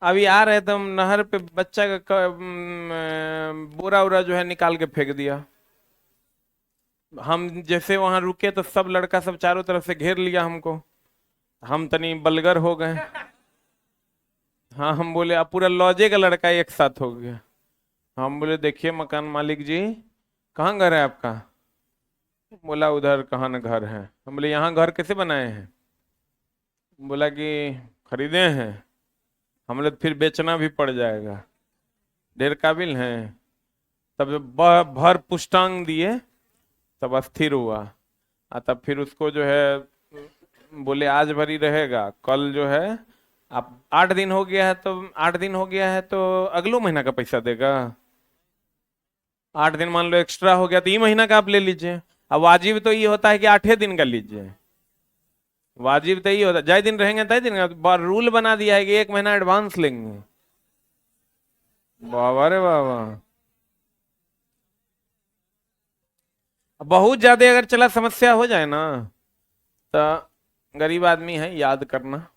अभी आ रहे थे हम नहर पे, बच्चा का बोरा उरा जो है निकाल के फेंक दिया। हम जैसे वहां रुके तो सब लड़का सब चारों तरफ से घेर लिया हमको। हम तनी बलगर हो गए। हाँ, हम बोले अब पूरा लॉजे का लड़का एक साथ हो गया। हम बोले देखिए मकान मालिक जी, कहाँ घर है आपका? बोला उधर कहाँ न घर है। हम बोले यहाँ घर कैसे बनाए हैं? बोला कि खरीदे हैं। हम बोले फिर बेचना भी पड़ जाएगा, ढेर काबिल हैं। तब जब भर पुष्टांग दिए तब अस्थिर हुआ। तब फिर उसको जो है बोले आज भरी रहेगा, कल जो है आप 8 दिन हो गया है तो 8 दिन हो गया है तो अगलो महीना का पैसा देगा। 8 दिन मान लो एक्स्ट्रा हो गया तो ये महीना का आप ले लीजिए। अब वाजिब तो ये होता है कि 8 दिन का लीजिए। वाजिब तो ये होता है, जय दिन रहेंगे तय दिन का रूल बना दिया है कि 1 महीना एडवांस लेंगे। बाबा रे बाबा, बहुत ज्यादा अगर चला समस्या हो जाए ना तो गरीब आदमी है याद करना।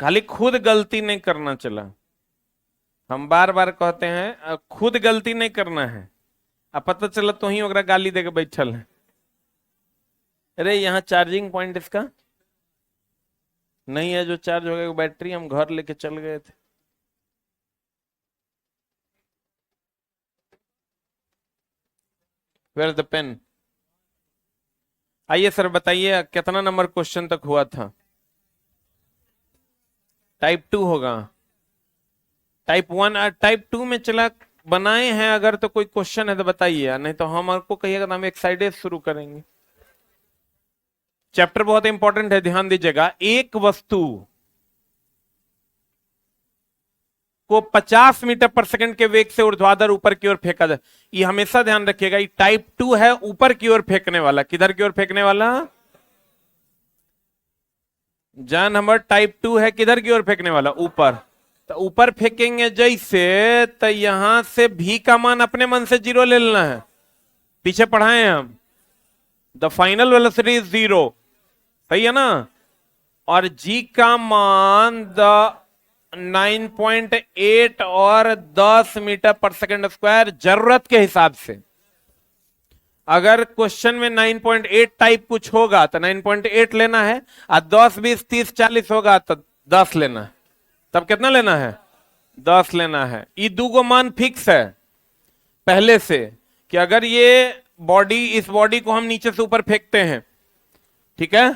खाली खुद गलती नहीं करना चला। हम बार बार कहते हैं खुद गलती नहीं करना है। अब पता चला तो ही ओकरा गाली दे के बैठल है। अरे यहाँ चार्जिंग पॉइंट इसका नहीं है जो चार्ज हो गया, बैटरी हम घर लेके चल गए थे। Where the pen? आइए सर बताइए कितना नंबर क्वेश्चन तक हुआ था? टाइप 2 होगा। टाइप 1 और टाइप 2 में चला बनाए हैं, अगर तो कोई क्वेश्चन है तो बताइए, नहीं तो हम आपको कहिएगा तो हम एक साइड शुरू करेंगे। चैप्टर बहुत इंपॉर्टेंट है, ध्यान दीजिएगा। एक वस्तु को 50 मीटर पर सेकंड के वेग से ऊर्ध्वाधर ऊपर की ओर फेंका जाए। ये हमेशा ध्यान रखिएगा, ये टाइप 2 है, ऊपर की ओर फेंकने वाला। किधर की ओर फेंकने वाला? जान नंबर टाइप 2 है, किधर की ओर फेंकने वाला? ऊपर। तो ऊपर फेंकेंगे जैसे, तो यहां से भी का मान अपने मन से 0 ले लेना है। पीछे पढ़ाए हम, द फाइनल वेलोसिटी इज 0, सही है ना? और जी का मान 9.8 और 10 मीटर पर सेकंड स्क्वायर जरूरत के हिसाब से। अगर क्वेश्चन में 9.8 टाइप कुछ होगा तो 9.8 लेना है, और 10 20 30 40 होगा तो 10 लेना है। तब कितना लेना है? 10 लेना है। ये दो मान फिक्स है पहले से, कि अगर ये बॉडी, इस बॉडी को हम नीचे से ऊपर फेंकते हैं, ठीक है,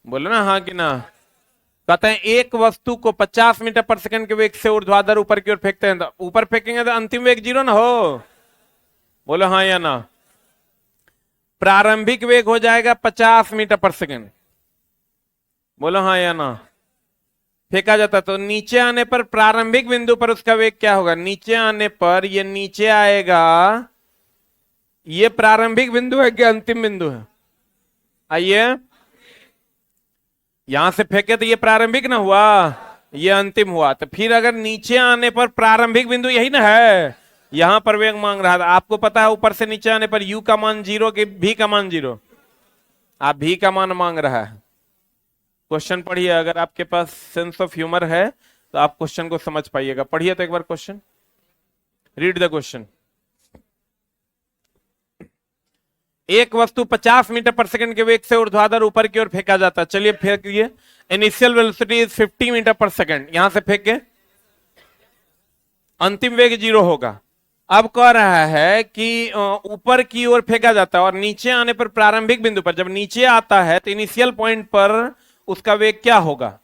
बोलो ना हाँ कि ना? कहते हैं एक वस्तु को 50 मीटर पर सेकंड के वेग से ऊर्ध्वाधर ऊपर की ओर फेंकते हैं, तो ऊपर फेंकेंगे तो अंतिम वेग 0 ना हो? बोलो हाँ या ना? प्रारंभिक वेग हो जाएगा 50 मीटर पर सेकंड। बोलो हाँ या ना? फेंका जाता तो नीचे आने पर प्रारंभिक बिंदु पर उसका वेग क्या होगा? नीचे आने पर ये नीचे आएगा। ये प्रारंभिक बिंदु है कि अंतिम बिंदु है? आइए, यहां से फेंके तो ये प्रारंभिक ना हुआ, ये अंतिम हुआ। तो फिर अगर नीचे आने पर प्रारंभिक बिंदु यही ना है, यहां पर वेग मांग रहा था। आपको पता है ऊपर से नीचे आने पर u का मान 0 कि v का मान 0? आप v का मान मांग रहा है। क्वेश्चन पढ़िए, अगर आपके पास सेंस ऑफ ह्यूमर है तो आप क्वेश्चन को समझ पाइएगा। पढ़िए तो एक बार क्वेश्चन, रीड द क्वेश्चन। एक वस्तु 50 मीटर पर सेकंड के वेग से ऊर्ध्वाधर ऊपर की ओर फेंका जाता है। चलिए फेंकिए। इनिशियल वेलोसिटी इज 50 मीटर पर सेकंड। यहां से फेंके, अंतिम वेग 0 होगा। अब कह रहा है कि ऊपर की ओर फेंका जाता है और नीचे आने पर प्रारंभिक बिंदु पर, जब नीचे आता है तो इनिशियल पॉइंट पर उसका वेग क्या होगा?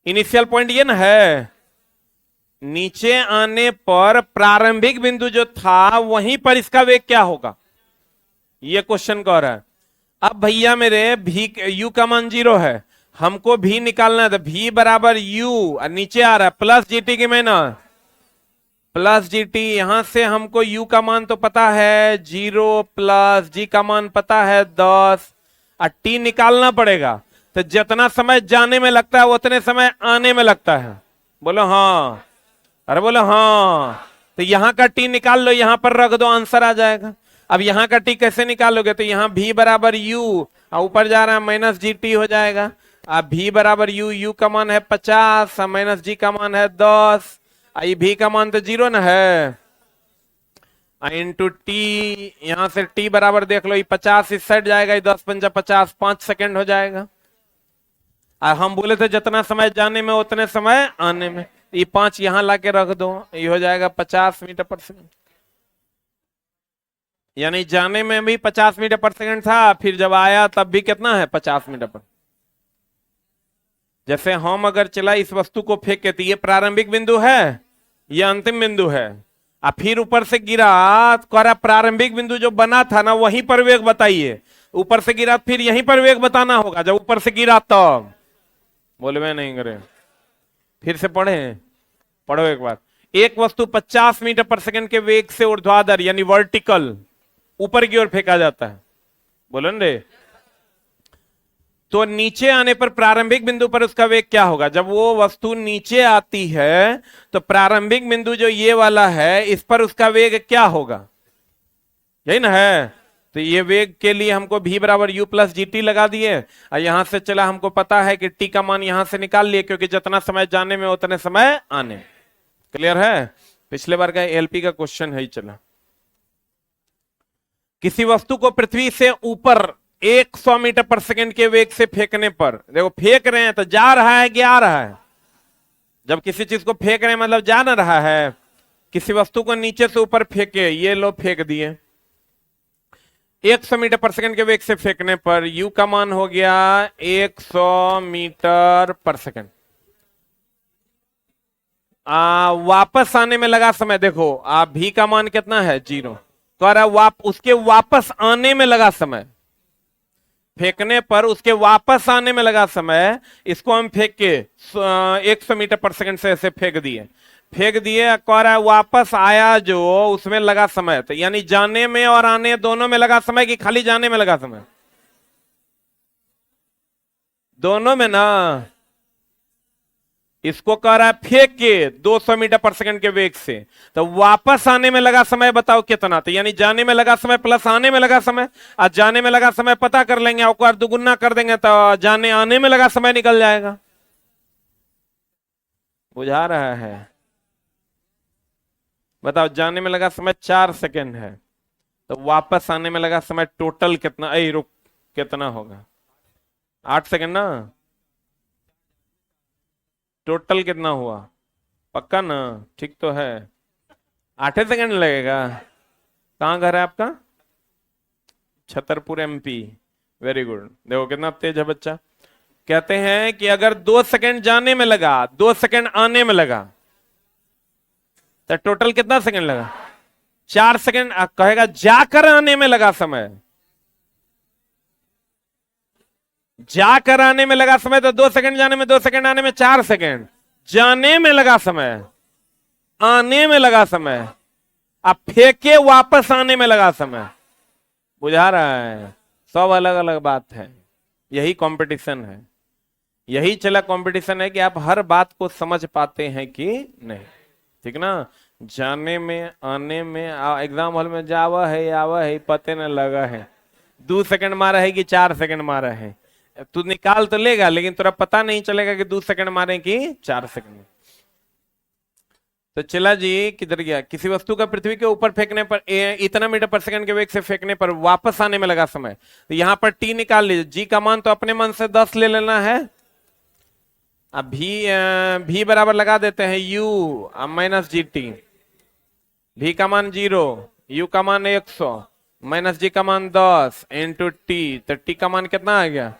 इनिशियल पॉइंट ये ना है, नीचे आने पर प्रारंभिक बिंदु जो था वहीं पर इसका वेग क्या होगा? ये क्वेश्चन कह रहा है। अब भैया मेरे भी यू का मान 0 है, हमको भी निकालना है। तो भी बराबर यू, नीचे आ रहा है प्लस जीटी की माइनस प्लस जीटी। यहां से हमको यू का मान तो पता है 0, प्लस जी का मान पता है 10, और टी निकालना पड़ेगा। तो जितना समय जाने में लगता है उतने समय आने में लगता है। बोलो हाँ, अरे बोलो हाँ। तो यहां का टी निकाल लो, यहां पर रख दो, आंसर आ जाएगा। अब यहां का टी कैसे निकालोगे, तो यहां v बराबर u, ऊपर जा रहा है माइनस जी टी हो जाएगा। अब v बराबर u, u का मान है 50, माइनस जी का मान है 10, ये v का मान तो 0 ना है, इंटू टी, यहां से t बराबर देख लो, ये 50 इस साइड जाएगा, ये 10 पंजा 50, 5 सेकेंड हो जाएगा। और हम बोले थे जितना समय जाने में उतने समय आने में, ये 5 यहां लाके रख दो, ये हो जाएगा 50 मीटर पर सेकेंड। यानी जाने में भी 50 मीटर पर सेकेंड था, फिर जब आया तब भी कितना है 50 मीटर पर। जैसे हम अगर चला इस वस्तु को फेंक के, तो ये प्रारंभिक बिंदु है, ये अंतिम बिंदु है, और फिर ऊपर से गिरा, तो प्रारंभिक बिंदु जो बना था ना वहीं पर वेग बताइए, ऊपर से गिरा फिर यहीं पर वेग बताना होगा, जब ऊपर से गिरा तब। बोलवे नहीं करे, फिर से पढ़ो एक बार। एक वस्तु 50 मीटर पर सेकंड के वेग से ऊर्ध्वाधर यानी वर्टिकल ऊपर की ओर फेंका जाता है, बोलो रे, तो नीचे आने पर प्रारंभिक बिंदु पर उसका वेग क्या होगा। जब वो वस्तु नीचे आती है तो प्रारंभिक बिंदु जो ये वाला है इस पर उसका वेग क्या होगा, यही ना है। तो ये वेग के लिए हमको v बराबर u प्लस जी टी लगा दिए, और यहां से चला हमको पता है कि t का मान यहां से निकाल लिए, क्योंकि जितना समय जाने में उतने समय आने। क्लियर है, पिछले बार का एलपी का क्वेश्चन है ही। चला, किसी वस्तु को पृथ्वी से ऊपर 100 मीटर पर सेकंड के वेग से फेंकने पर, देखो फेंक रहे हैं तो जा रहा है कि आ रहा है, जब किसी चीज को फेंक रहे हैं मतलब जा ना रहा है। किसी वस्तु को नीचे से ऊपर फेंके, ये लो फेंक दिए, 100 मीटर पर सेकंड के वेग से फेंकने पर u का मान हो गया 100 मीटर पर सेकंड। वापस आने में लगा समय देखो, v का मान कितना है 0, तो उसके वापस आने में लगा समय, फेंकने पर उसके वापस आने में लगा समय, इसको हम फेंक के 100 मीटर पर सेकंड से ऐसे फेंक दिए, वापस आया जो उसमें लगा समय, तो यानी जाने में और आने दोनों में लगा समय कि खाली जाने में लगा समय, दोनों में ना। इसको कह रहा है फेंक के 200 मीटर पर सेकंड के वेग से, तो वापस आने में लगा समय बताओ कितना, तो यानी जाने में लगा समय प्लस आने में लगा समय, और जाने में लगा समय पता कर लेंगे, और दुगुना कर देंगे तो जाने आने में लगा समय निकल जाएगा। बुझा रहा है, बताओ जाने में लगा समय 4 सेकंड है, तो वापस आने में लगा समय टोटल कितना, रुक कितना होगा 8 सेकंड ना, टोटल कितना हुआ, पक्का ना, ठीक तो है, 8 सेकंड लगेगा। कहां घर है आपका, छतरपुर एमपी, वेरी गुड। देखो कितना तेज है बच्चा। कहते हैं कि अगर 2 सेकंड जाने में लगा, 2 सेकंड आने में लगा, तो टोटल कितना सेकंड लगा 4 सेकंड। कहेगा जाकर आने में लगा समय, जाकर आने में लगा समय, तो 2 सेकंड जाने में, 2 सेकंड आने में, 4 सेकंड जाने में लगा समय, आने में लगा समय, अब फेंके वापस आने में लगा समय। बुझा रहा है, सब अलग अलग बात है, यही कंपटीशन है, यही चला कंपटीशन है कि आप हर बात को समझ पाते हैं कि नहीं, ठीक ना। जाने में आने में, एग्जाम हॉल में जावा है पते न लगा है, 2 सेकंड मारा है कि 4 सेकंड मारा है, तू निकाल तो लेगा लेकिन तुरा पता नहीं चलेगा कि 2 सेकंड मारे कि 4 सेकंड। तो चला जी, किधर गया, किसी वस्तु का पृथ्वी के ऊपर फेंकने पर इतना मीटर पर सेकंड के वेग से फेंकने पर वापस आने में लगा समय, तो यहां पर टी निकाल लीजिए, जी का मान तो अपने मन से 10 ले लेना है। अब भी बराबर लगा देते हैं u माइनस जी टी, भी का मान 0, u का मान 100, माइनस जी का मान 10 इंटू टी, तो टी का मान कितना आ गया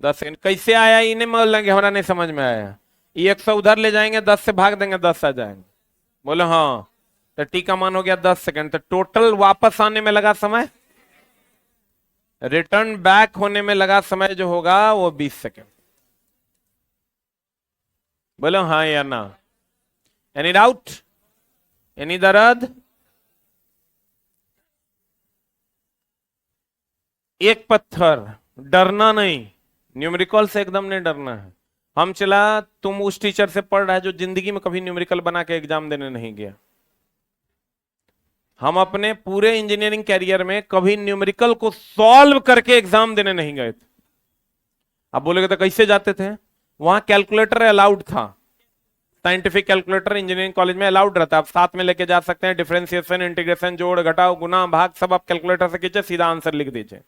10 सेकंड। कैसे आया इन्हें बोल लेंगे, हमारा नहीं समझ में आया, ये 100 उधर ले जाएंगे, 10 से भाग देंगे 10 आ जाएंगे, बोलो हाँ, तो टी का मान हो गया 10 सेकंड। तो टोटल वापस आने में लगा समय, रिटर्न बैक होने में लगा समय जो होगा वो 20 सेकंड। बोलो हाँ या ना, एनी डाउट, एनी दर्द। एक पत्थर, डरना नहीं, न्यूमेरिकल से एकदम नहीं डरना है, हम चला, तुम उस टीचर से पढ़ रहा है जो जिंदगी में कभी न्यूमेरिकल बना के एग्जाम देने नहीं गया। हम अपने पूरे इंजीनियरिंग कैरियर में कभी न्यूमेरिकल को सॉल्व करके एग्जाम देने नहीं गए थे। अब बोलेगे तो कैसे जाते थे? वहां कैलकुलेटर अलाउड था, साइंटिफिक कैलकुलेटर इंजीनियरिंग कॉलेज में अलाउड रहता है, आप साथ में लेके जा सकते हैं। डिफरेंशिएशन, इंटीग्रेशन, जोड़ घटाओ, गुना भाग सब आप कैलकुलेटर से कीजिए, सीधा आंसर लिख दीजिए।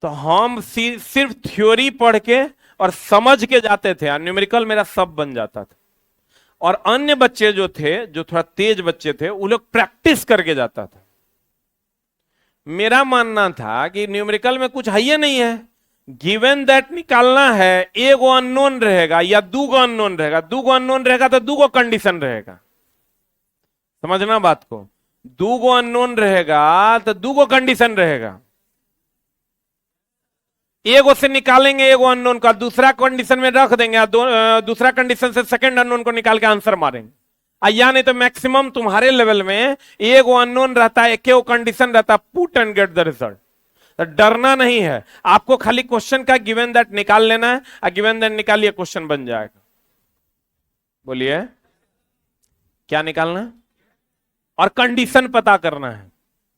तो हम सिर्फ थ्योरी पढ़ के और समझ के जाते थे, और न्यूमेरिकल मेरा सब बन जाता था। और अन्य बच्चे जो थे, जो थोड़ा तेज बच्चे थे, वो लोग प्रैक्टिस करके जाता था। मेरा मानना था कि न्यूमेरिकल में कुछ है ही नहीं है, गिवन दैट निकालना है, एगो अननोन रहेगा या दूगो अननोन रहेगा, दूगो अननोन रहेगा तो दूगो कंडीशन रहेगा। समझना बात को, दूगो अननोन रहेगा तो दूगो कंडीशन रहेगा। एगो से निकालेंगे एगो अननोन का, दूसरा कंडीशन में रख देंगे, दूसरा कंडीशन से सेकंड अननोन को निकाल के आंसर मारेंगे। या नहीं तो मैक्सिमम तुम्हारे लेवल में एगो अननोन रहता है, एक कंडीशन रहता है, put and get the result. तो डरना नहीं है आपको, खाली क्वेश्चन का गिवन दैट निकाल लेना है, और गिवन दैट निकालिए क्वेश्चन बन जाएगा। बोलिए क्या निकालना है? और कंडीशन पता करना है।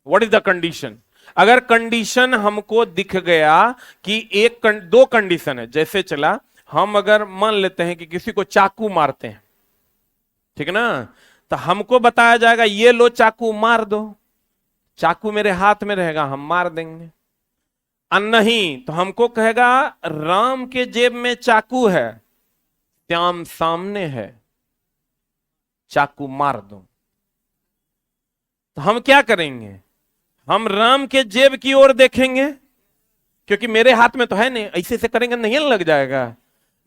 What is the condition? अगर कंडीशन हमको दिख गया कि दो कंडीशन है, जैसे चला हम अगर मान लेते हैं कि किसी को चाकू मारते हैं, ठीक है ना, तो हमको बताया जाएगा ये लो चाकू मार दो, चाकू मेरे हाथ में रहेगा, हम मार देंगे। नहीं तो हमको कहेगा राम के जेब में चाकू है, श्याम सामने है, चाकू मार दो। तो हम क्या करेंगे? हम राम के जेब की ओर देखेंगे, क्योंकि मेरे हाथ में तो है नहीं, ऐसे से करेंगे नहीं लग जाएगा,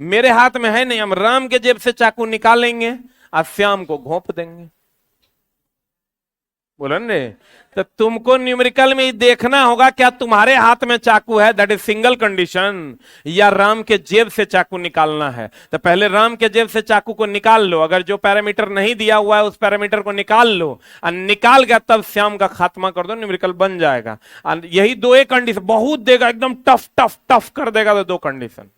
मेरे हाथ में है नहीं, हम राम के जेब से चाकू निकालेंगे और श्याम को घोंप देंगे। बोलो रे, तो तुमको न्यूमेरिकल में देखना होगा क्या तुम्हारे हाथ में चाकू है, दैट इज सिंगल कंडीशन, या राम के जेब से चाकू निकालना है। तो पहले राम के जेब से चाकू को निकाल लो, अगर जो पैरामीटर नहीं दिया हुआ है उस पैरामीटर को निकाल लो, और निकाल गया तब श्याम का खात्मा कर दो, न्यूमेरिकल बन जाएगा। और यही दो एक कंडीशन बहुत देगा, एकदम टफ टफ टफ कर देगा तो दो कंडीशन,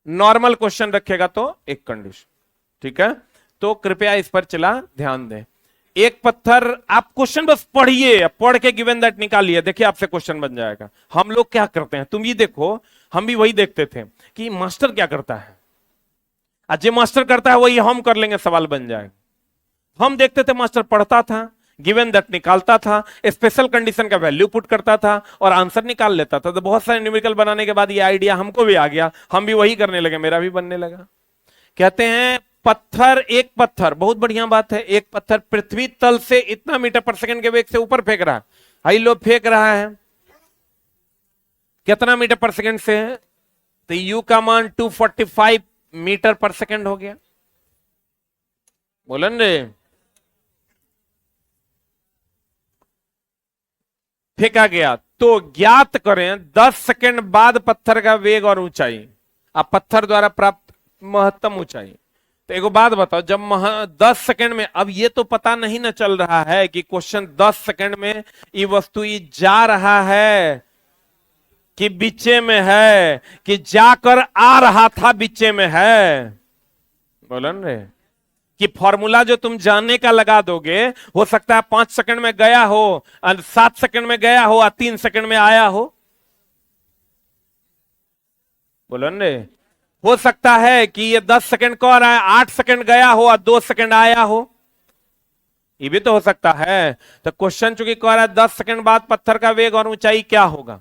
नॉर्मल क्वेश्चन रखेगा तो एक कंडीशन। ठीक है, तो कृपया इस पर चला ध्यान दें। एक पत्थर, आप क्वेश्चन बस पढ़िए, पढ़ के गिवन दैट निकालिए, देखिए आपसे क्वेश्चन बन जाएगा। हम लोग क्या करते हैं तुम ये देखो, हम भी वही देखते थे कि मास्टर क्या करता है, आज जो मास्टर करता है वही हम कर लेंगे, सवाल बन जाएगा। हम देखते थे मास्टर पढ़ता था, गिवन दैट निकालता था, स्पेशल कंडीशन का वैल्यू पुट करता था और आंसर निकाल लेता था। तो बहुत सारे न्यूमेरिकल बनाने के बाद ये आइडिया हमको भी आ गया, हम भी वही करने लगे, मेरा भी बनने लगा। कहते हैं पत्थर, एक पत्थर, बहुत बढ़िया बात है, एक पत्थर पृथ्वी तल से इतना मीटर पर सेकंड के वेग से ऊपर फेंक रहा है, हाई लो फेंक रहा है, कितना मीटर पर सेकंड से है? तो यू का मान 245 मीटर पर सेकंड हो गया। बोलन रे, फेंका गया। तो ज्ञात करें 10 सेकंड बाद पत्थर का वेग और ऊंचाई, अब पत्थर द्वारा प्राप्त महत्तम ऊंचाई। तो एक बात बताओ, जब 10 सेकंड में, अब ये तो पता नहीं ना चल रहा है कि क्वेश्चन 10 सेकंड में ये वस्तु ये जा रहा है कि बीचे में है, कि जाकर आ रहा था बीचे में है। बोलन रे, कि फॉर्मूला जो तुम जानने का लगा दोगे, हो सकता है 5 सेकंड में गया हो, 7 सेकंड में गया हो, 3 सेकंड में आया हो। बोलन रे, हो सकता है कि ये 10 सेकंड कह रहा है, 8 सेकंड गया हो और 2 सेकंड आया हो, ये भी तो हो सकता है। तो क्वेश्चन चूंकि कह रहा है 10 सेकंड बाद पत्थर का वेग और ऊंचाई क्या होगा,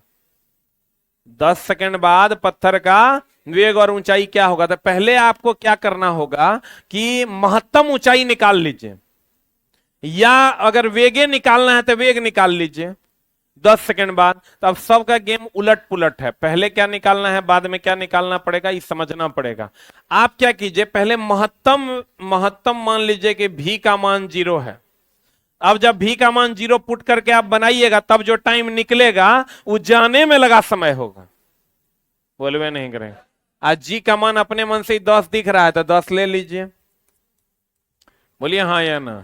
10 सेकंड बाद पत्थर का वेग और ऊंचाई क्या होगा। तो पहले आपको क्या करना होगा कि महत्तम ऊंचाई निकाल लीजिए, या अगर वेगे निकालना है तो वेग निकाल लीजिए 10 सेकंड बाद। तो अब सबका गेम उलट पुलट है, पहले क्या निकालना है बाद में क्या निकालना पड़ेगा, ये समझना पड़ेगा। आप क्या कीजिए, पहले महत्तम मान लीजिए कि भी का मान 0 है। अब जब भी का मान 0 पुट करके आप बनाइएगा, तब जो टाइम निकलेगा वो जाने में लगा समय होगा। बोलवे नहीं करेंगे। आज जी का मान अपने मन से 10 दिख रहा है तो 10 ले लीजिए, बोलिए हाँ या ना।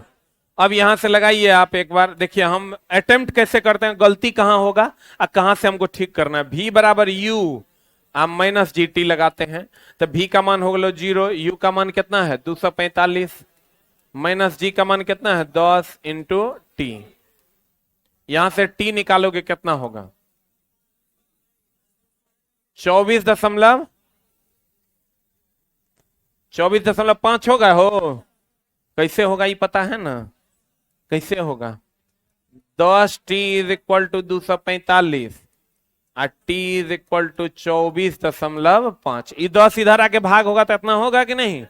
अब यहां से लगाइए आप एक बार, देखिए हम अटेम्प्ट कैसे करते हैं, गलती कहां होगा और कहां से हमको ठीक करना है। भी बराबर यू आप माइनस जी टी लगाते हैं तो v का मान हो गया 0, u का मान कितना है 245, माइनस जी का मान कितना है 10 इंटू टी। यहां से t निकालोगे कितना होगा 24.5 होगा हो। कैसे होगा ये पता है ना, कैसे होगा 10t इज इक्वल टू 245 और t इज इक्वल टू 24.5। ये 10 इधर आके भाग होगा तो इतना होगा कि नहीं।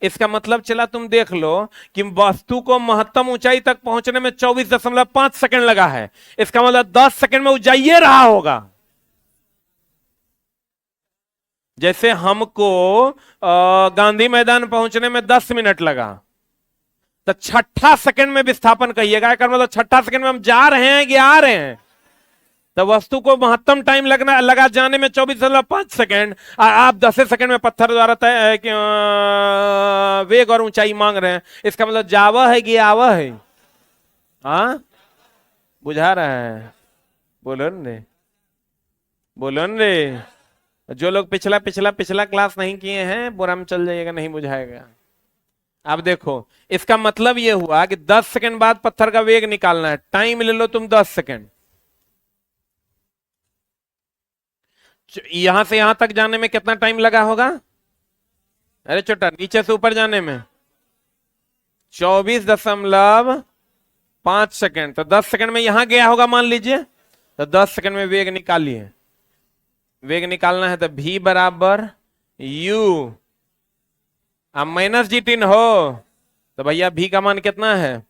इसका मतलब चला तुम देख लो कि वस्तु को महत्तम ऊंचाई तक पहुंचने में 24.5 सेकंड लगा है। इसका मतलब 10 सेकंड में ऊंचाई रहा होगा। जैसे हमको गांधी मैदान पहुंचने में 10 मिनट लगा, तो छठा सेकंड में विस्थापन कहिएगा, मतलब छठा सेकंड में हम जा रहे हैं कि आ रहे हैं। तो वस्तु को महत्तम टाइम लगा जाने में 24.5 सेकंड, आप 10 सेकंड में पत्थर द्वारा तय वेग और ऊंचाई मांग रहे हैं। इसका मतलब जावा है कि आवा है। हाँ बुझा रहा है, बोलो न रे। जो लोग पिछला पिछला पिछला क्लास नहीं किए हैं बुरा में चल जाइएगा, नहीं बुझाएगा। अब देखो इसका मतलब यह हुआ कि 10 सेकंड बाद पत्थर का वेग निकालना है। टाइम ले लो तुम 10 सेकंड। यहां से यहां तक जाने में कितना टाइम लगा होगा, अरे छोटा नीचे से ऊपर जाने में 24.5 सेकंड। तो 10 सेकंड में यहां गया होगा मान लीजिए, तो 10 सेकंड में वेग निकालिए। वेग निकालना है तो v बराबर u अब माइनस जी टी हो, तो भैया v का मान कितना है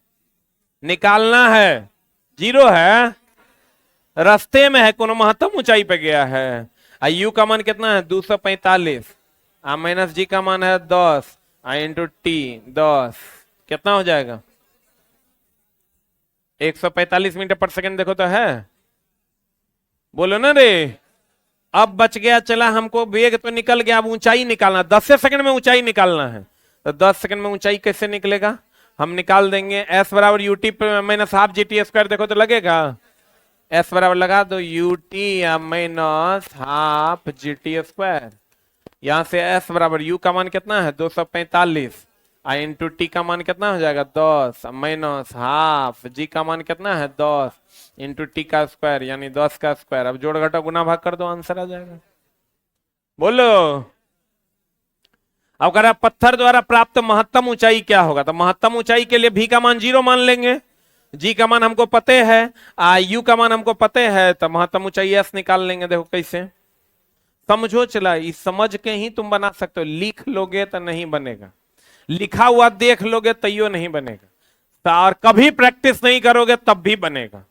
निकालना है, 0 है, रास्ते में है, कोनो महत्तम ऊंचाई पे गया है। u का मान कितना है 245, माइनस जी का मान है 10 इंटू टी 10, कितना हो जाएगा 145 मीटर पर सेकंड। देखो तो है, बोलो ना रे। अब बच गया चला हमको वेग तो निकल गया, अब ऊंचाई निकालना। 10 सेकंड में ऊंचाई निकालना है, तो 10 सेकंड में ऊंचाई कैसे निकलेगा, हम निकाल देंगे s बराबर UT minus half G T square. देखो तो लगेगा s बराबर लगा दो UT minus half G T square. यहां से s बराबर u का मान कितना है 245 इंटू टी का मान कितना हो जाएगा 10 माइनस हाफ जी का मान कितना है 10 इंटू टी का स्क्वायर यानी 10 का स्क्वायर। अब जोड़ घटा गुना भाग कर दो, आंसर आ जाएगा। बोलो अब अगर आप पत्थर द्वारा प्राप्त महत्तम ऊंचाई क्या होगा, तो महत्तम ऊंचाई के लिए v का मान 0 मान लेंगे, g का मान हमको पते है, u का मान हमको पते है, तो महत्तम ऊंचाई s निकाल लेंगे। देखो कैसे समझो चला, इस समझ के ही तुम बना सकते हो। लिख लोगे तो नहीं बनेगा, लिखा हुआ देख लोगे तैयो नहीं बनेगा, और कभी प्रैक्टिस नहीं करोगे तब भी बनेगा।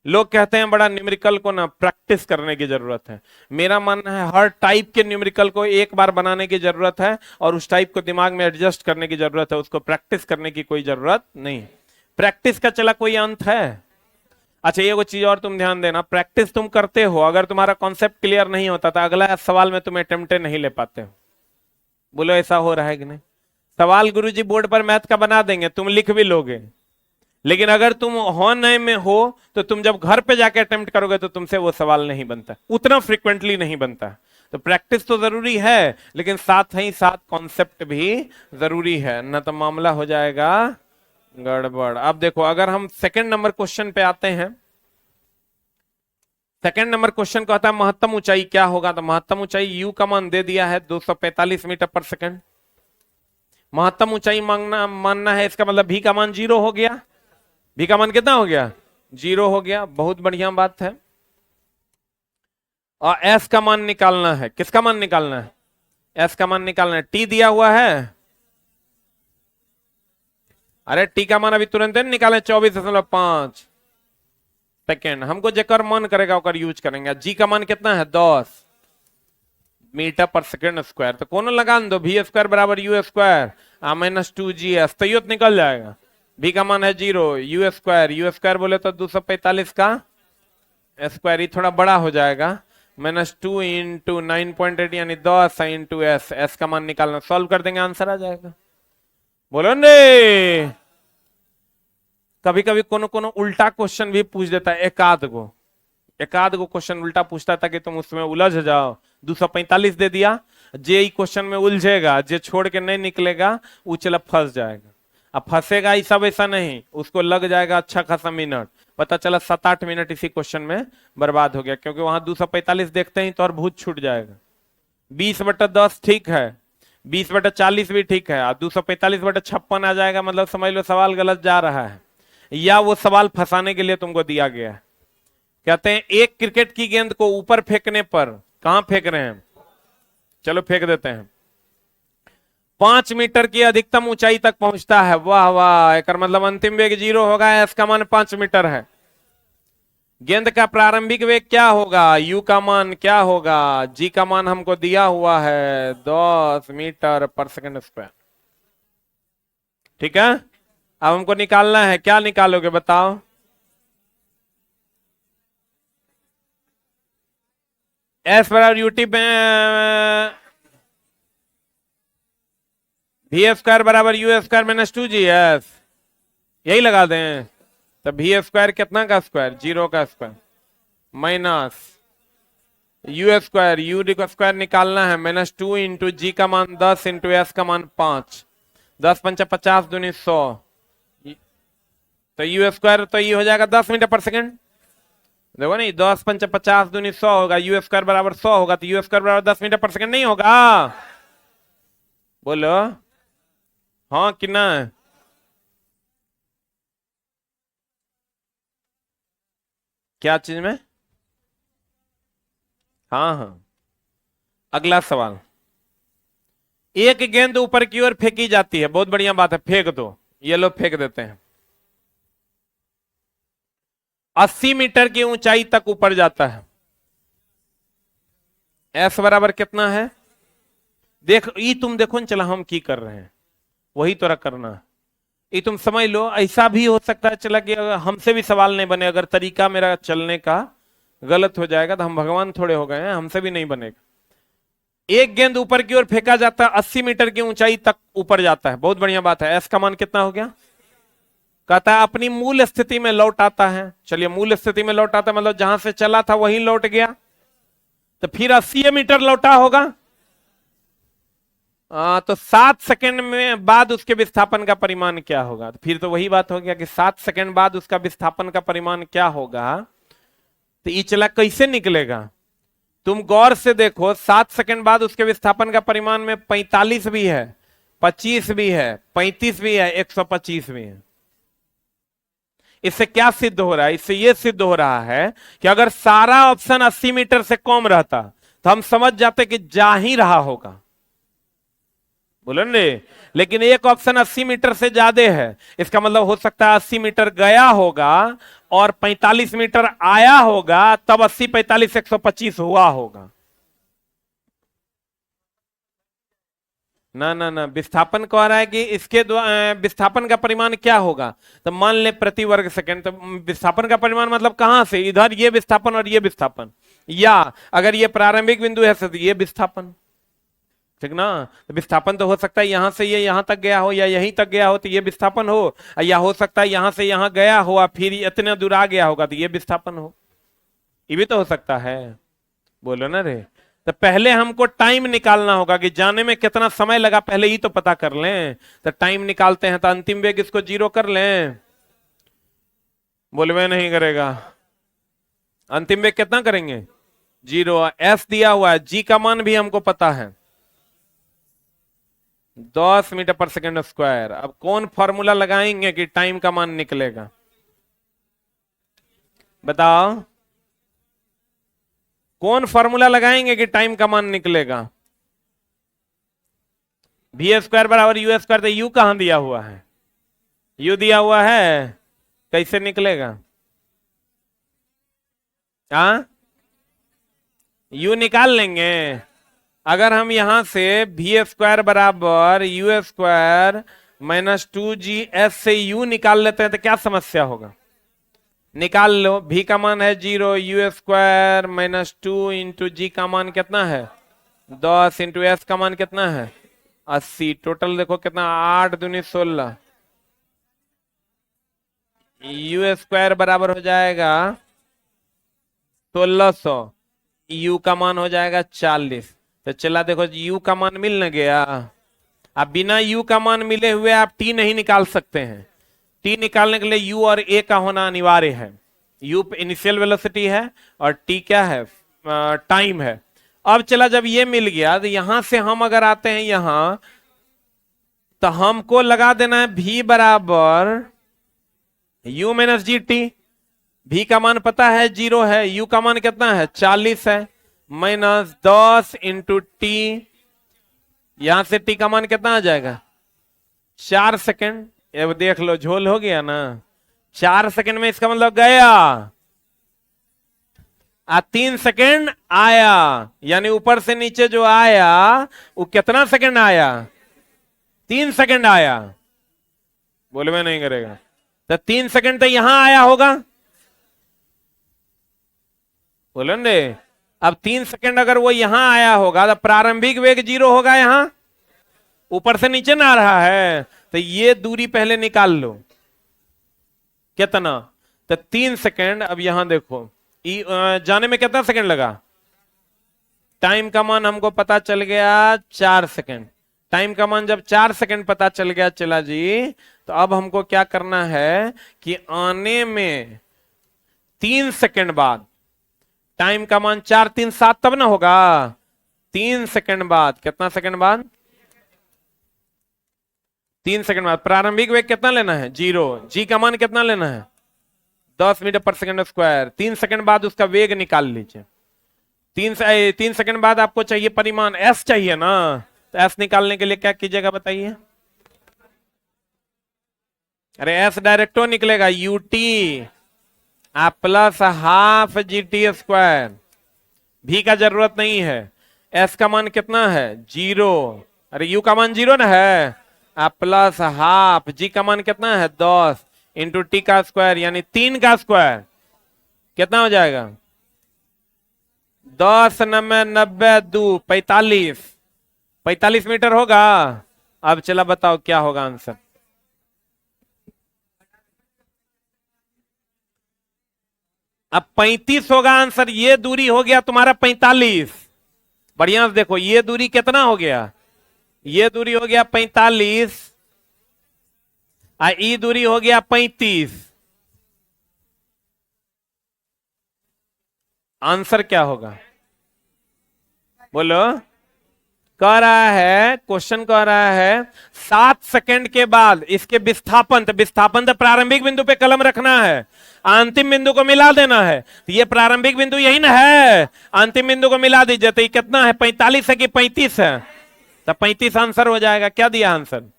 लोग कहते हैं बड़ा न्यूमेरिकल को ना प्रैक्टिस करने की जरूरत है। मेरा मानना है हर टाइप के न्यूमेरिकल को एक बार बनाने की जरूरत है और उस टाइप को दिमाग में एडजस्ट करने की जरूरत है, उसको प्रैक्टिस करने की कोई जरूरत नहीं। प्रैक्टिस का चला कोई अंत है। अच्छा ये वो चीज और तुम ध्यान देना, प्रैक्टिस तुम करते हो, अगर तुम्हारा कॉन्सेप्ट क्लियर नहीं होता तो अगला सवाल में तुम अटेम्प्ट नहीं ले पाते हो। बोलो ऐसा हो रहा है कि नहीं। सवाल गुरुजी बोर्ड पर मैथ का बना देंगे, तुम लिख भी लोगे, लेकिन अगर तुम होने में हो तो तुम जब घर पे जाके अटेम्प्ट करोगे तो तुमसे वो सवाल नहीं बनता, उतना फ्रीक्वेंटली नहीं बनता। तो प्रैक्टिस तो जरूरी है, लेकिन साथ ही साथ कॉन्सेप्ट भी जरूरी है, न तो मामला हो जाएगा गड़बड़। अब देखो अगर हम सेकंड नंबर क्वेश्चन पे आते हैं, सेकंड नंबर क्वेश्चन कहता है महत्तम ऊंचाई क्या होगा, तो महत्तम ऊंचाई u का मान दे दिया है 245 मीटर पर सेकंड। महत्तम ऊंचाई मानना है, इसका मतलब v का मान 0 हो गया। v का मान कितना हो गया 0 हो गया, बहुत बढ़िया बात है। और s का मान निकालना है, किसका मान निकालना है s का मान निकालना है। t दिया हुआ है, अरे t का मान अभी तुरंत नहीं निकालें 24.5 सेकेंड, हमको जेकर मन करेगा ओकर यूज करेंगे। g का मान कितना है 10 मीटर पर सेकेंड स्क्वायर, तो कोनो लगा दो v स्क्वायर बराबर u स्क्वायर माइनस 2gs, तो निकल जाएगा। v का मान है 0, u स्क्वायर बोले तो 245 का स्क्वायर, ही थोड़ा बड़ा हो जाएगा, माइनस 2 इंटू 9.8 यानी 10 इंटू s का मान निकालना, सॉल्व कर देंगे आंसर आ जाएगा। बोलो ने। कभी कभी कोनो कोनो उल्टा क्वेश्चन भी पूछ देता है, एकाध गो क्वेश्चन उल्टा पूछता है ताकि तुम उसमें उलझ जाओ, 245 दे दिया। जे ई क्वेश्चन में उलझेगा, जे छोड़ के नहीं निकलेगा वो चला फंस जाएगा। अब फंसेगा ही सब ऐसा नहीं, उसको लग जाएगा अच्छा खासा मिनट, पता चला 7-8 मिनट इसी क्वेश्चन में बर्बाद हो गया, क्योंकि वहां 245 देखते ही तो और भूत छूट जाएगा। 20/10 ठीक है, 20/40 भी ठीक है, और 245/56 आ जाएगा, मतलब समझ लो सवाल गलत जा रहा है, या वो सवाल फंसाने के लिए तुमको दिया गया है। कहते हैं एक क्रिकेट की गेंद को ऊपर फेंकने पर, कहां फेंक रहे हैं, चलो फेंक देते हैं, 5 मीटर की अधिकतम ऊंचाई तक पहुंचता है। वाह वाह, एक मतलब अंतिम वेग 0 होगा, एस का मान 5 मीटर है। गेंद का प्रारंभिक वेग क्या होगा, यू का मान क्या होगा, जी का मान हमको दिया हुआ है 10 मीटर पर सेकंड स्क्वायर। ठीक है, अब हमको निकालना है, क्या निकालोगे बताओ। एस बराबर यूटी V² बराबर U² -2GS, यही लगा दें। तो V² कितना का स्क्वायर, 0 का स्क्वायर, माइनस U², U का स्क्वायर निकालना है, -2 इंटू जी का मान 10 इंटू एस का मान 5, 10 पंचा 50 दूनी 100, तो U² तो ये हो जाएगा 10 मीटर पर सेकंड। देखो नहीं, 10 पंचा 50 दूनी 100 होगा, U² बराबर 100 होगा, तो U² बराबर 10 मीटर पर सेकंड नहीं होगा। बोलो हाँ कि ना। क्या चीज में, हाँ हाँ। अगला सवाल, एक गेंद ऊपर की ओर फेंकी जाती है, बहुत बढ़िया बात है, फेंक दो, ये लोग फेंक देते हैं, 80 मीटर की ऊंचाई तक ऊपर जाता है। एस बराबर कितना है, देख ये तुम देखो न, चला हम की कर रहे हैं वही तोरा करना है, ये तुम समझ लो। ऐसा भी हो सकता है चला कि हमसे भी सवाल नहीं बने, अगर तरीका मेरा चलने का गलत हो जाएगा तो हम भगवान थोड़े हो गए हैं, हमसे भी नहीं बनेगा। एक गेंद ऊपर की ओर फेंका जाता है, 80 मीटर की ऊंचाई तक ऊपर जाता है, बहुत बढ़िया बात है। एस का मान कितना हो गया, कहता है अपनी मूल स्थिति में लौट आता है। चलिए मूल स्थिति में लौट आता है मतलब जहां से चला था वहीं लौट गया, तो फिर 80 मीटर लौटा होगा। तो 7 सेकंड में बाद उसके विस्थापन का परिमाण क्या होगा, तो फिर तो वही बात हो गया कि 7 सेकंड बाद उसका विस्थापन का परिमाण क्या होगा। तो ये चला कैसे निकलेगा, तुम गौर से देखो, 7 सेकंड बाद उसके विस्थापन का परिमाण में 45 भी है, 25 भी है, 35 भी है, 125 भी है। इससे क्या सिद्ध हो रहा है, इससे यह सिद्ध हो रहा है कि अगर सारा ऑप्शन 80 मीटर से कम रहता तो हम समझ जाते कि जा ही रहा होगा, बोले ने। लेकिन एक ऑप्शन 80 मीटर से ज्यादा है, इसका मतलब हो सकता है 80 मीटर गया होगा और 45 मीटर आया होगा, तब 80 45 125 हुआ होगा। ना ना ना, विस्थापन कह रहा है कि इसके विस्थापन का परिमाण क्या होगा, तो मान ले प्रति वर्ग सेकंड, तो विस्थापन का परिमाण मतलब कहां से, इधर ये विस्थापन और ये विस्थापन, या अगर ये प्रारंभिक बिंदु है तो ये विस्थापन, ठीक ना। तो विस्थापन तो हो सकता है यहां से ये यहां तक गया हो, या यहीं तक गया हो तो ये विस्थापन हो, या हो सकता है यहां से यहां गया हो फिर इतने दूर आ गया होगा तो ये विस्थापन हो, ये भी तो हो सकता है। बोलो ना रे, तो पहले हमको टाइम निकालना होगा कि जाने में कितना समय लगा, पहले ही तो पता कर लें। तो टाइम निकालते हैं, तो अंतिम वेग इसको 0 कर लें, बोलवे नहीं करेगा। अंतिम वेग कितना करेंगे, 0। एस दिया हुआ है, जी का मान भी हमको पता है 10 मीटर पर सेकंड स्क्वायर। अब कौन फॉर्मूला लगाएंगे कि टाइम का मान निकलेगा, बताओ कौन फॉर्मूला लगाएंगे कि टाइम का मान निकलेगा। V² बराबर U², तो U कहां दिया हुआ है, U दिया हुआ है, कैसे निकलेगा, हाँ U निकाल लेंगे। अगर हम यहां से V² बराबर U² -2GS से U निकाल लेते हैं तो क्या समस्या होगा, निकाल लो। V का मान है 0, U² -2 इंटू जी का मान कितना है 10 इंटू एस का मान कितना है 80, टोटल देखो कितना 8 दूनी 16, U² बराबर हो जाएगा 1600, u का मान हो जाएगा 40। तो चला देखो u का मान मिल न गया। अब बिना u का मान मिले हुए आप t नहीं निकाल सकते हैं। t निकालने के लिए u और a का होना अनिवार्य है। u इनिशियल वेलोसिटी है और t क्या है, टाइम है। अब चला जब ये मिल गया तो यहां से हम अगर आते हैं यहां, तो हमको लगा देना है v बराबर u minus G T. v का मान पता है 0 है, u का मान कितना है 40 है, माइनस 10 इंटू टी। यहां से t का मान कितना आ जाएगा 4 सेकेंड। अब देख लो झोल हो गया ना, 4 सेकेंड में इसका मतलब गया 3 सेकेंड आया, यानी ऊपर से नीचे जो आया वो कितना सेकेंड आया 3 सेकेंड आया। बोले में नहीं करेगा तो 3 सेकेंड तो यहां आया होगा, बोलो ने। अब 3 सेकेंड अगर वो यहां आया होगा तो प्रारंभिक वेग 0 होगा, यहां ऊपर से नीचे ना आ रहा है, तो ये दूरी पहले निकाल लो कितना, तो 3 सेकेंड। अब यहां देखो जाने में कितना सेकेंड लगा, टाइम का मान हमको पता चल गया 4 सेकेंड। टाइम का मान जब 4 सेकेंड पता चल गया चला जी, तो अब हमको क्या करना है कि आने में 3 सेकेंड बाद, टाइम का मान 4 3 7 तब ना होगा, 3 सेकेंड बाद, कितना सेकेंड बाद 3 सेकेंड बाद प्रारंभिक वेग कितना लेना है 0, जी का मान कितना लेना है 10 metre per second square. 3 second बाद उसका वेग निकाल लीजिए। 3 सेकेंड बाद आपको चाहिए परिमाण एस चाहिए ना, तो एस निकालने के लिए क्या कीजिएगा बताइए। अरे एस डायरेक्टो निकलेगा UT plus half G T square. भी का जरूरत नहीं है, एस का मान कितना है 0, अरे यू का मान 0 ना है, प्लस हाफ, जी का मान कितना है 10 इंटू टी का स्क्वायर, यानी 3 का स्क्वायर कितना हो जाएगा 10 9 90 2 45, 45 मीटर होगा। अब चला बताओ क्या होगा आंसर। अब 35 होगा आंसर, ये दूरी हो गया तुम्हारा 45। बढ़िया से देखो ये दूरी कितना हो गया, ये दूरी हो गया 45, ई दूरी हो गया 35। आंसर क्या होगा बोलो। कह रहा है, क्वेश्चन कह रहा है 7 सेकंड के बाद इसके विस्थापन, तो विस्थापन तो प्रारंभिक बिंदु पे कलम रखना है, अंतिम बिंदु को मिला देना है। तो ये प्रारंभिक बिंदु यही ना है, अंतिम बिंदु को मिला दीजिए, तो ये कितना है 45 है कि 35 है, तो 35 आंसर हो जाएगा। क्या दिया आंसर,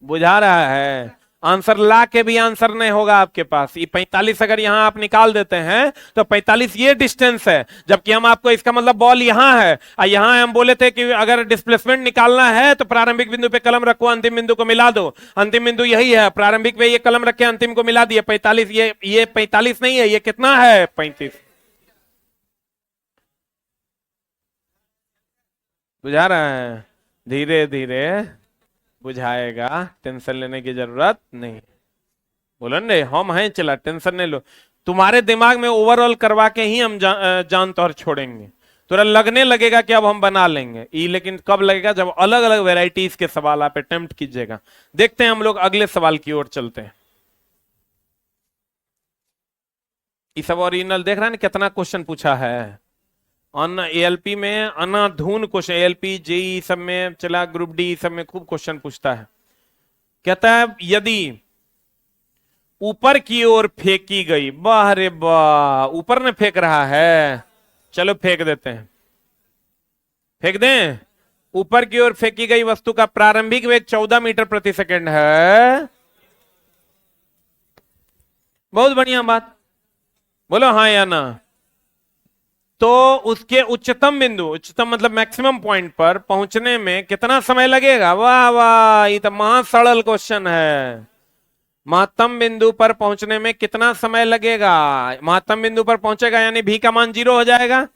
बुझा रहा है। आंसर ला के भी आंसर नहीं होगा आपके पास। ये 45 अगर यहां आप निकाल देते हैं तो 45 ये डिस्टेंस है, जबकि हम आपको इसका मतलब बॉल यहां है और यहां हम बोले थे कि अगर डिस्प्लेसमेंट निकालना है तो प्रारंभिक बिंदु पे कलम रखो, अंतिम बिंदु को मिला दो। अंतिम बिंदु यही है, प्रारंभिक पे ये कलम रखे, अंतिम को मिला दिए 45। ये 45 नहीं है, ये कितना है 35। बुझा रहा है, धीरे धीरे बुझाएगा, टेंशन लेने की जरूरत नहीं। बोलो ने हम हैं, चला टेंशन नहीं लो। तुम्हारे दिमाग में ओवरऑल करवा के ही हम जान तौर छोड़ेंगे। थोड़ा लगने लगेगा कि अब हम बना लेंगे ई, लेकिन कब लगेगा जब अलग अलग वेराइटीज के सवाल आप अटेम्प्ट कीजिएगा। देखते हैं हम लोग अगले सवाल की ओर चलते हैं। ये सब ओरिजिनल देख रहे हैं कितना क्वेश्चन पूछा है एएलपी में, अनाधून क्वेश्चन। एएलपी जेई सब में, चला ग्रुप डी सब में खूब क्वेश्चन पूछता है। कहता है यदि ऊपर की ओर फेंकी गई, वाह रे वाह, ऊपर में फेंक रहा है, चलो फेंक देते हैं, फेंक दें। ऊपर की ओर फेंकी गई वस्तु का प्रारंभिक वेग 14 मीटर प्रति सेकंड है। बहुत बढ़िया बात, बोलो हाँ या ना। तो उसके उच्चतम बिंदु, उच्चतम मतलब मैक्सिमम पॉइंट पर पहुंचने में कितना समय लगेगा। वाह वाह, ये तो महा सरल क्वेश्चन है। महत्तम बिंदु पर पहुंचने में कितना समय लगेगा। महत्तम बिंदु पर पहुंचेगा यानी भी का मान 0 हो जाएगा,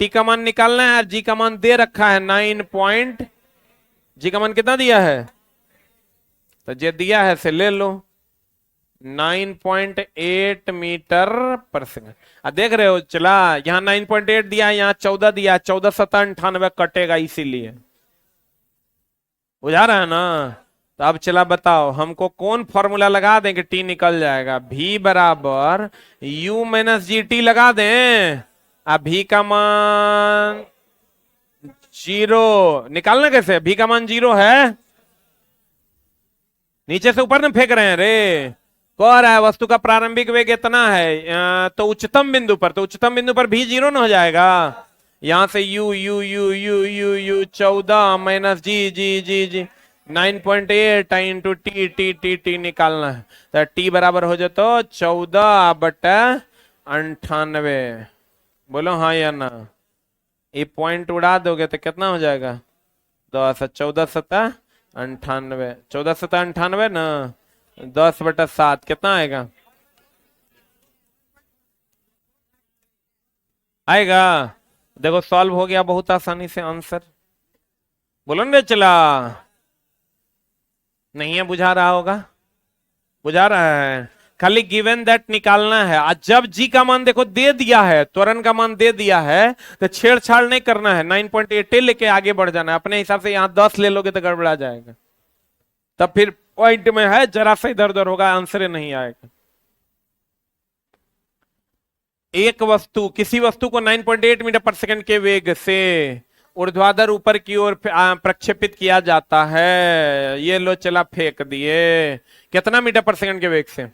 टी का मान निकालना है और जी का मान दे रखा है 9 पॉइंट। जी का मान कितना दिया है, तो जे दिया है से ले लो। 9.8 मीटर पर सेकंड। देख रहे हो चला, यहाँ 9.8 दिया है, यहाँ 14 दिया है, 14 सत्ता 98 कटेगा इसीलिए। बुझा रहा है ना। तो अब चला बताओ हमको कौन फॉर्मूला लगा दें कि टी निकल जाएगा। v बराबर u माइनस जी टी लगा दें। अब v का मान 0 निकालना कैसे, v का मान 0 है। नीचे से ऊपर न फेंक रहे हैं रे। कह रहा है वस्तु का प्रारंभिक वेग इतना है, तो उच्चतम बिंदु पर, तो उच्चतम बिंदु पर भी 0 न हो जाएगा। यहां से u u u u u u 14 minus जी जी जी जी 9.8 into t T T T निकालना है। तो टी बराबर हो जाए तो 14/98। बोलो हाँ या ना। ये पॉइंट उड़ा दोगे तो कितना हो जाएगा, 10 14 सत्ता 98, 14 सत्ता 98 ना, 10/7 कितना आएगा, आएगा। देखो सॉल्व हो गया बहुत आसानी से आंसर। बोलो ना चला, नहीं है, बुझा रहा होगा, बुझा रहा है। खाली गिवन दैट निकालना है। आज जब जी का मान देखो दे दिया है, त्वरण का मान दे दिया है, तो छेड़छाड़ नहीं करना है, 9.8 लेके आगे बढ़ जाना है। अपने हिसाब से यहां 10 ले लोगे तो गड़बड़ा जाएगा, तब फिर पॉइंट में है जरा सा इधर उधर होगा, आंसर नहीं आएगा। एक वस्तु, किसी वस्तु को 9.8 मीटर पर सेकंड के वेग से ऊर्ध्वाधर ऊपर की ओर प्रक्षेपित किया जाता है। ये लो चला फेंक दिए, कितना मीटर पर सेकंड के वेग से।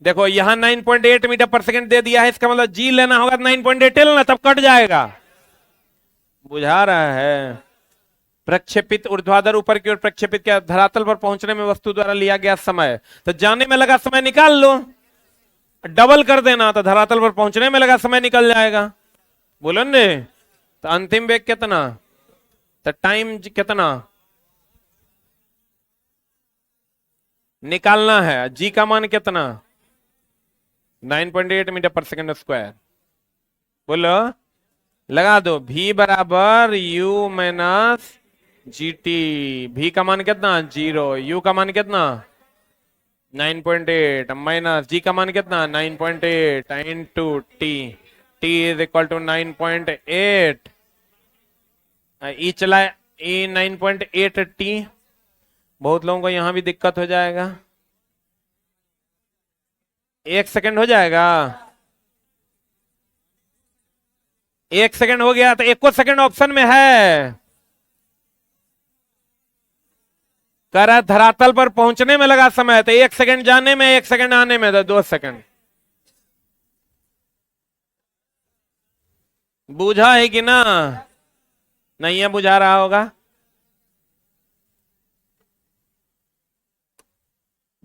देखो यहां 9.8 मीटर पर सेकंड दे दिया है, इसका मतलब जी लेना होगा 9.8 लेना, तब कट जाएगा। बुझा रहा है। प्रक्षेपित ऊर्ध्वाधर ऊपर की ओर प्रक्षेपित किया, धरातल पर पहुंचने में वस्तु द्वारा लिया गया समय, तो जाने में लगा समय निकाल लो, डबल कर देना तो धरातल पर पहुंचने में लगा समय निकल जाएगा। बोलो ने। तो अंतिम वेग कितना, तो टाइम कितना निकालना है। जी का मान कितना, 9.8 मीटर पर सेकंड स्क्वायर। बोलो लगा दो, v बराबर u minus G T. v का मान कितना 0, u का मान कितना 9.8 माइनस जी का मान कितना 9.8 into t, t is equal to 9.8। ई चला, ई 9.8 टी। बहुत लोगों को यहां भी दिक्कत हो जाएगा, 1 सेकंड हो जाएगा। 1 सेकंड हो गया तो 1 सेकंड ऑप्शन में है। कह रहा है धरातल पर पहुंचने में लगा समय, तो 1 सेकंड जाने में, 1 सेकंड आने में, तो 2 सेकंड। बुझा है कि ना, नहीं है, बुझा रहा होगा।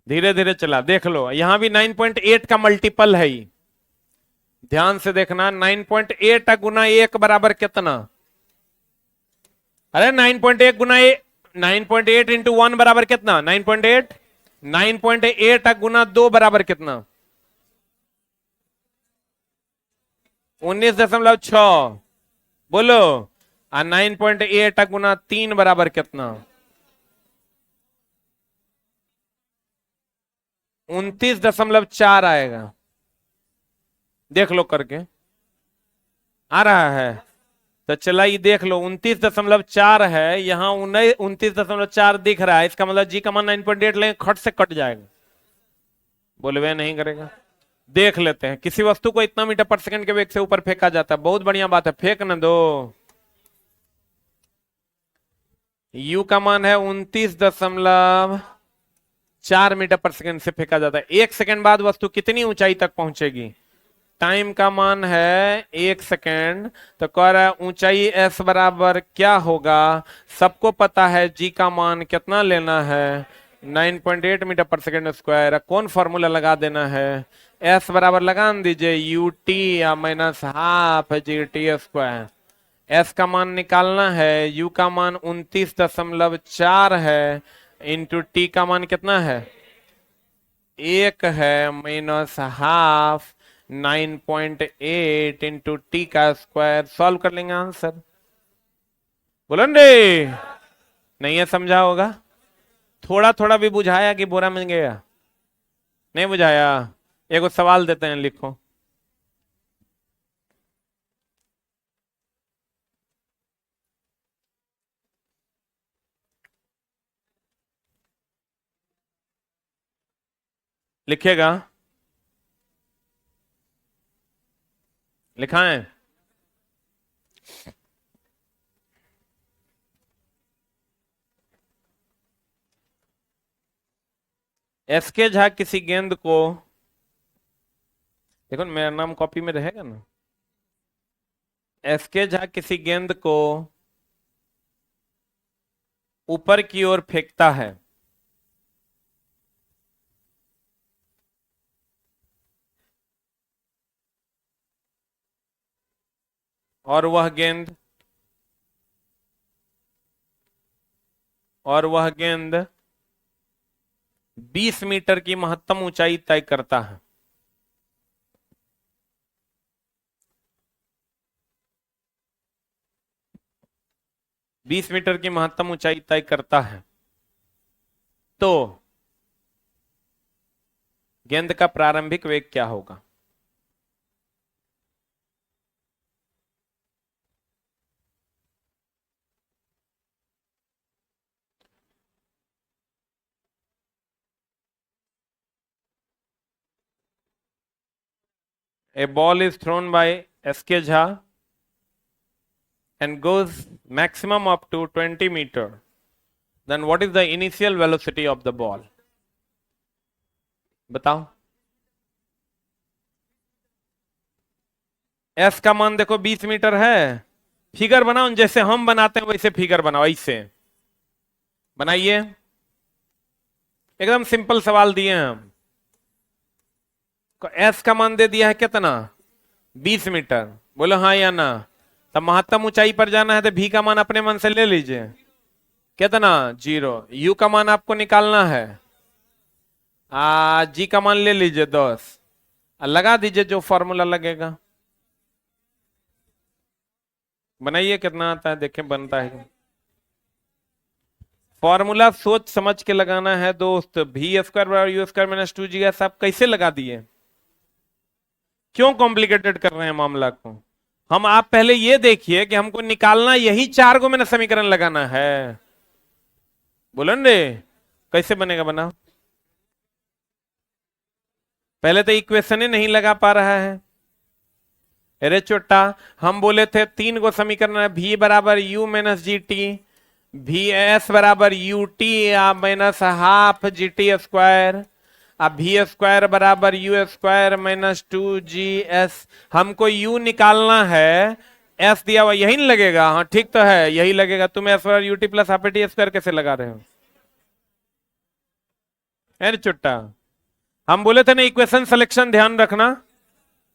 धीरे धीरे चला, देख लो यहां भी 9.8 का मल्टीपल है। ध्यान से देखना, 9.8 गुना 1 बराबर कितना, अरे 9.1 गुना 9.8 इंटू 1 बराबर कितना 9.8, 9.8 गुना 2 बराबर कितना 19.6। बोलो। 9.8 गुना 3 बराबर कितना 29.4 आएगा। देख लो करके, आ रहा है। तो चला ये देख लो, 29.4 है, यहाँ 29.4 दिख रहा है, इसका मतलब जी का मान 9.8 लेंगे, खट से कट जाएगा। बोलवे नहीं करेगा। देख लेते हैं, किसी वस्तु को इतना मीटर पर सेकंड के वेग से ऊपर फेंका जाता है। बहुत बढ़िया बात है, फेंक न दो। यू का मान है 29.4 मीटर पर सेकंड से फेंका जाता है। 1 सेकंड बाद वस्तु कितनी ऊंचाई तक पहुंचेगी। टाइम का मान है 1 सेकेंड, तो कह रहा है ऊंचाई s बराबर क्या होगा। सबको पता है जी का मान कितना लेना है, 9.8 मीटर पर सेकेंड स्क्वायर। कौन फॉर्मूला लगा देना है, s बराबर लगा दीजिए यू टी या minus half G T square. s का मान निकालना है, u का मान 29.4 है, इंटू टी का मान कितना है 1 है, माइनस हाफ 9.8 इंटू टी का स्क्वायर। सॉल्व कर लेंगे आंसर। बोलो रे, नहीं है, समझा होगा। थोड़ा थोड़ा भी बुझाया कि बोरा मिल गया। नहीं बुझाया? एक सवाल देते हैं, लिखो। लिखिएगा, लिखा है? एसके झा किसी गेंद को, देखो मेरा नाम कॉपी में रहेगा ना। एसके झा किसी गेंद को ऊपर की ओर फेंकता है, और वह गेंद 20 मीटर की महत्तम ऊंचाई तय करता है। बीस मीटर की महत्तम ऊंचाई तय करता है, तो गेंद का प्रारंभिक वेग क्या होगा? A ball is thrown by SK Jha and goes maximum up to 20 meter. Then what is the initial velocity of the ball? बताओ। S का मान देखो 20 मीटर है। फिगर बनाओ, जैसे हम बनाते हैं वैसे फिगर बनाओ, ऐसे बनाइए। एकदम सिंपल सवाल दिए हैं हम। S का मान दे दिया है कितना? 20 मीटर। बोलो हाँ या ना? तब महत्तम ऊंचाई पर जाना है तो V का मान अपने मन से ले लीजिए। कितना? 0। U का मान आपको निकालना है, G का मान ले लीजिए 10, लगा दीजिए जो फॉर्मूला लगेगा। बनाइए, कितना आता है देखें बनता है। फॉर्मूला सोच समझ के लगाना है दोस्त। V स्क्वायर बराबर U स्क्वायर माइनस 2GS आप कैसे लगा दिए? क्यों कॉम्प्लिकेटेड कर रहे हैं मामला को? आप पहले ये देखिए कि हमको निकालना यही 4 को मैंने समीकरण लगाना है। बोलो रे, कैसे बनेगा? बना। पहले तो इक्वेशन ही नहीं लगा पा रहा है। अरे चोटा, हम बोले थे 3 को समीकरण है। V बराबर U minus G T, VS बराबर UT minus half GT square, अब V स्क्वायर बराबर U स्क्वायर माइनस 2GS। हमको U निकालना है, S दिया हुआ यही नहीं लगेगा? हाँ ठीक तो है, यही लगेगा। तुम S बराबर UT plus half T square कैसे लगा रहे हो? अरे चुट्टा, हम बोले थे ना इक्वेशन सिलेक्शन ध्यान रखना।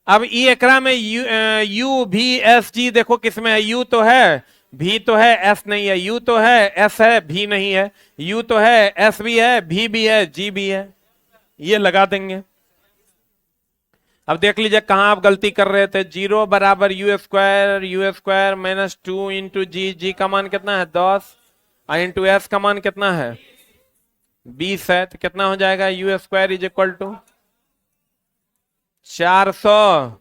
अब ई एकरा में U V S G देखो किसमें है? U तो है, V तो है, S नहीं है। U तो है, S है, V नहीं है। U तो है, S भी है, V भी है, G भी है। ये लगा देंगे। अब देख लीजिए कहां आप गलती कर रहे थे। 0 बराबर U square minus 2 into G का मान कितना है? 10, इंटू S का मान कितना है? 20 है। तो कितना हो जाएगा? U square is equal to 400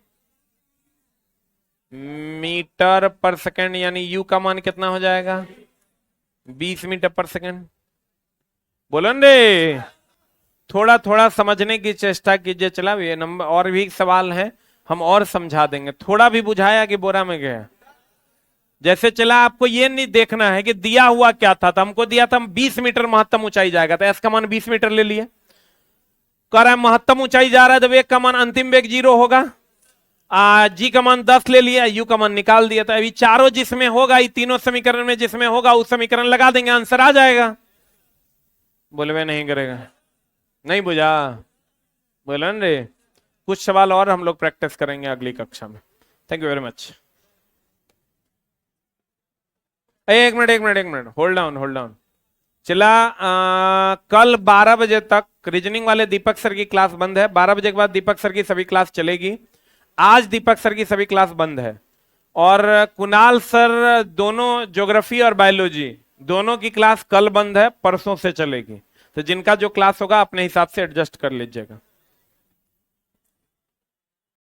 metre per second, यानी U का मान कितना हो जाएगा? 20 मीटर पर सेकेंड। बोलो रे, थोड़ा थोड़ा समझने की चेष्टा कीजिए। चला ये नंबर और भी सवाल है, हम और समझा देंगे। थोड़ा भी बुझाया कि बोरा में गया? जैसे चला, आपको ये नहीं देखना है कि दिया हुआ क्या था। तो हमको दिया था 20 मीटर महत्तम ऊंचाई जाएगा, तो S का मान 20 मीटर ले लिए। कह रहा है महत्तम ऊंचाई जा रहा है तो वेग का मान, अंतिम वेग 0 होगा। G का मान 10 ले लिया, U का मान निकाल दिया। तो अभी चारों जिसमें होगा, ये तीनों समीकरण में जिसमें होगा उस समीकरण लगा देंगे, आंसर आ जाएगा। बोलवे नहीं करेगा? नहीं बुझा? बोला रे। कुछ सवाल और हम लोग प्रैक्टिस करेंगे अगली कक्षा में। Thank you very much. एक मिनट, होल्ड डाउन। चला, कल 12 बजे तक रीजनिंग वाले दीपक सर की क्लास बंद है। 12 बजे के बाद दीपक सर की सभी क्लास चलेगी। आज दीपक सर की सभी क्लास बंद है, और कुणाल सर दोनों ज्योग्राफी और बायोलॉजी दोनों की क्लास कल बंद है, परसों से चलेगी। तो जिनका जो क्लास होगा अपने हिसाब से एडजस्ट कर लीजिएगा।